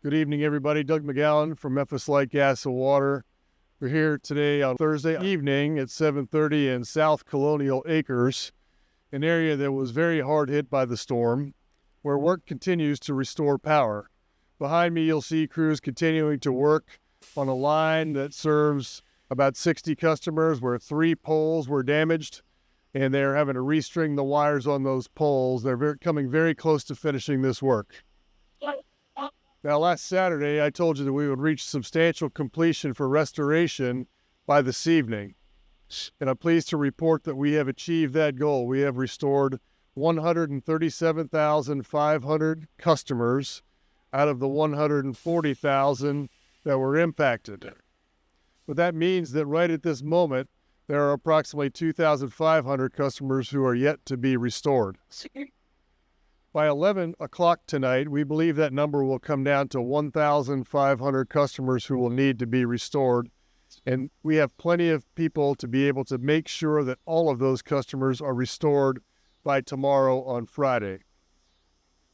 Good evening, everybody. Doug McGowan from Memphis Light Gas and Water. We're here today on Thursday evening at 7:30 in South Colonial Acres, an area that was very hard hit by the storm, where work continues to restore power. Behind me, you'll see crews continuing to work on a line that serves about 60 customers where 3 poles were damaged, and they're having to restring the wires on those poles. They're coming very close to finishing this work. Now, last Saturday, I told you that we would reach substantial completion for restoration by this evening. And I'm pleased to report that we have achieved that goal. We have restored 137,500 customers out of the 140,000 that were impacted. But that means that right at this moment, there are approximately 2,500 customers who are yet to be restored. By 11 o'clock tonight, we believe that number will come down to 1,500 customers who will need to be restored. And we have plenty of people to be able to make sure that all of those customers are restored by tomorrow on Friday.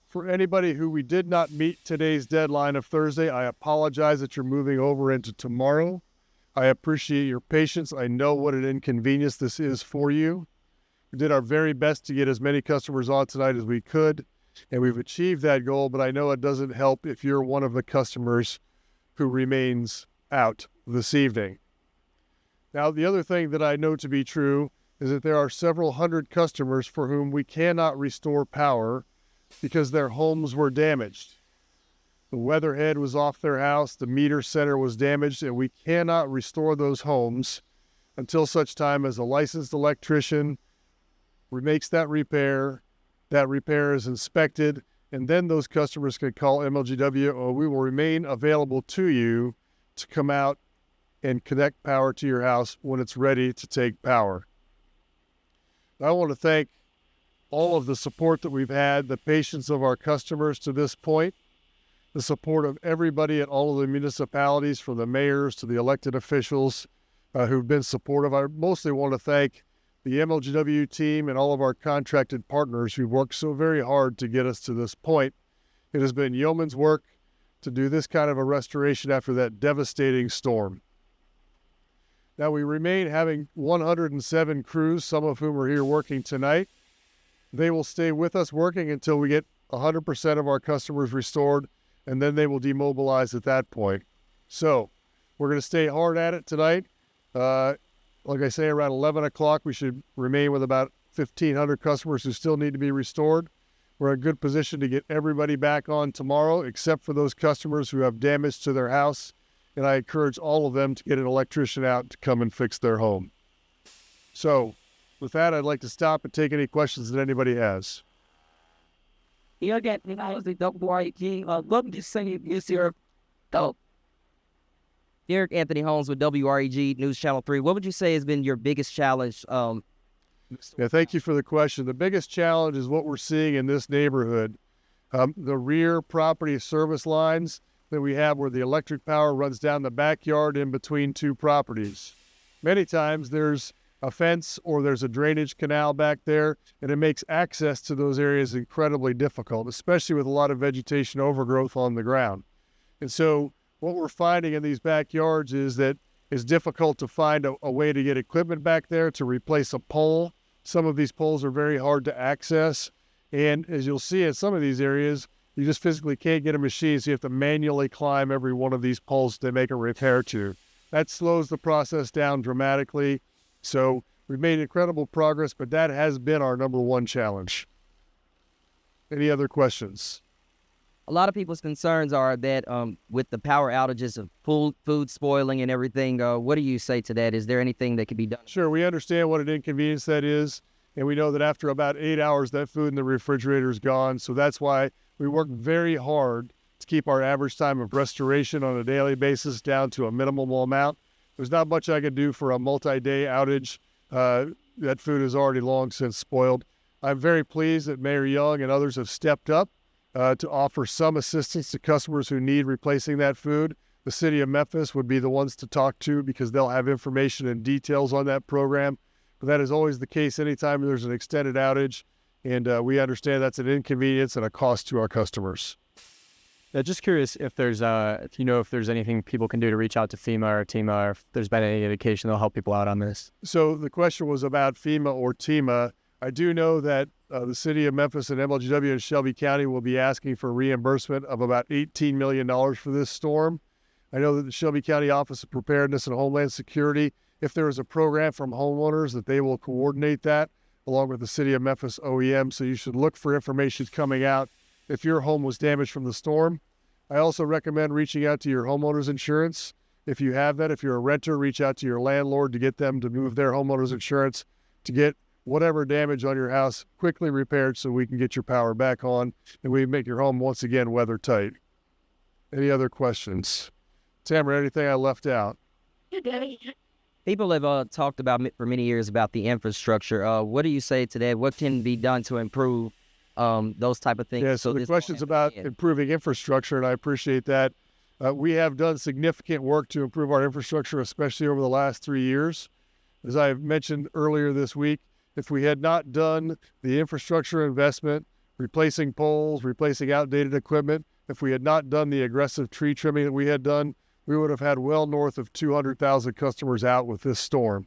For anybody who we did not meet today's deadline of Thursday, I apologize that you're moving over into tomorrow. I appreciate your patience. I know what an inconvenience this is for you. We did our very best to get as many customers on tonight as we could, and we've achieved that goal, but I know it doesn't help if you're one of the customers who remains out this evening. Now, the other thing that I know to be true is that there are several hundred customers for whom we cannot restore power because their homes were damaged. The weatherhead was off their house, the meter center was damaged, and we cannot restore those homes until such time as a licensed electrician makes that repair is inspected, and then those customers can call MLGW, or we will remain available to you to come out and connect power to your house when it's ready to take power. I want to thank all of the support that we've had, the patience of our customers to this point, the support of everybody at all of the municipalities, from the mayors to the elected officials who've been supportive. I mostly want to thank the MLGW team and all of our contracted partners who've worked so very hard to get us to this point. It has been yeoman's work to do this kind of a restoration after that devastating storm. Now, we remain having 107 crews, some of whom are here working tonight. They will stay with us working until we get 100% of our customers restored, and then they will demobilize at that point. So we're going to stay hard at it tonight. Like I say, around 11 o'clock, we should remain with about 1,500 customers who still need to be restored. We're in a good position to get everybody back on tomorrow, except for those customers who have damage to their house. And I encourage all of them to get an electrician out to come and fix their home. So with that, I'd like to stop and take any questions that anybody has. You're getting the WRG. What would you say is your dope? Derek Anthony Holmes with WREG News Channel 3. What would you say has been your biggest challenge? Yeah, thank you for the question. The biggest challenge is what we're seeing in this neighborhood. The rear property service lines that we have where the electric power runs down the backyard in between 2 properties. Many times there's a fence or there's a drainage canal back there, and it makes access to those areas incredibly difficult, especially with a lot of vegetation overgrowth on the ground. And so what we're finding in these backyards is that it's difficult to find a way to get equipment back there to replace a pole. Some of these poles are very hard to access. And as you'll see in some of these areas, you just physically can't get a machine, so you have to manually climb every one of these poles to make a repair to. That slows the process down dramatically. So we've made incredible progress, but that has been our number one challenge. Any other questions? A lot of people's concerns are that with the power outages of food spoiling and everything, what do you say to that? Is there anything that can be done? Sure, we understand what an inconvenience that is, and we know that after about 8 hours, that food in the refrigerator is gone. So that's why we work very hard to keep our average time of restoration on a daily basis down to a minimal amount. There's not much I could do for a multi-day outage. That food is already long since spoiled. I'm very pleased that Mayor Young and others have stepped up to offer some assistance to customers who need replacing that food. The city of Memphis would be the ones to talk to because they'll have information and details on that program. But that is always the case anytime there's an extended outage, and we understand that's an inconvenience and a cost to our customers. Just curious if there's if there's anything people can do to reach out to FEMA or TEMA, or if there's been any indication they'll help people out on this. So the question was about FEMA or TEMA. I do know that the city of Memphis and MLGW and Shelby County will be asking for reimbursement of about $18 million for this storm. I know that the Shelby County Office of Preparedness and Homeland Security, if there is a program from homeowners, that they will coordinate that along with the city of Memphis OEM. So you should look for information coming out if your home was damaged from the storm. I also recommend reaching out to your homeowner's insurance. If you have that, if you're a renter, reach out to your landlord to get them to move their homeowner's insurance to get whatever damage on your house quickly repaired so we can get your power back on and we make your home once again weather tight. Any other questions? Tamara, anything I left out? People have talked about for many years about the infrastructure. What do you say to that? What can be done to improve those type of things? Yeah, so the question's about improving infrastructure, and I appreciate that. We have done significant work to improve our infrastructure, especially over the last 3 years. As I mentioned earlier this week, if we had not done the infrastructure investment, replacing poles, replacing outdated equipment, if we had not done the aggressive tree trimming that we had done, we would have had well north of 200,000 customers out with this storm.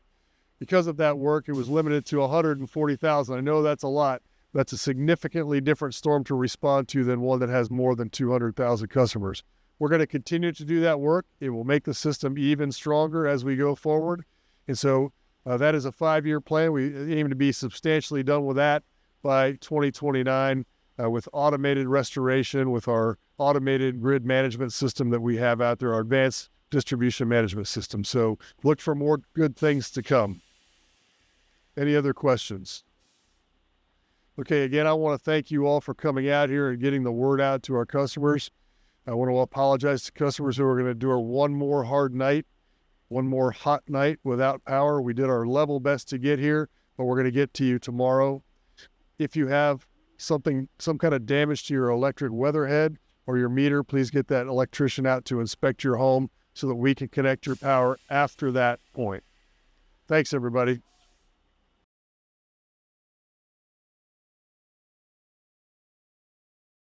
Because of that work, it was limited to 140,000. I know that's a lot. That's a significantly different storm to respond to than one that has more than 200,000 customers. We're going to continue to do that work. It will make the system even stronger as we go forward. And so that is a 5-year plan. We aim to be substantially done with that by 2029 with automated restoration, with our automated grid management system that we have out there, our advanced distribution management system. So look for more good things to come. Any other questions? Okay, again, I want to thank you all for coming out here and getting the word out to our customers. I want to apologize to customers who are going to do one more hard night, one more hot night without power. We did our level best to get here, but we're going to get to you tomorrow. If you have some kind of damage to your electric weatherhead or your meter, please get that electrician out to inspect your home so that we can connect your power after that point. Thanks, everybody.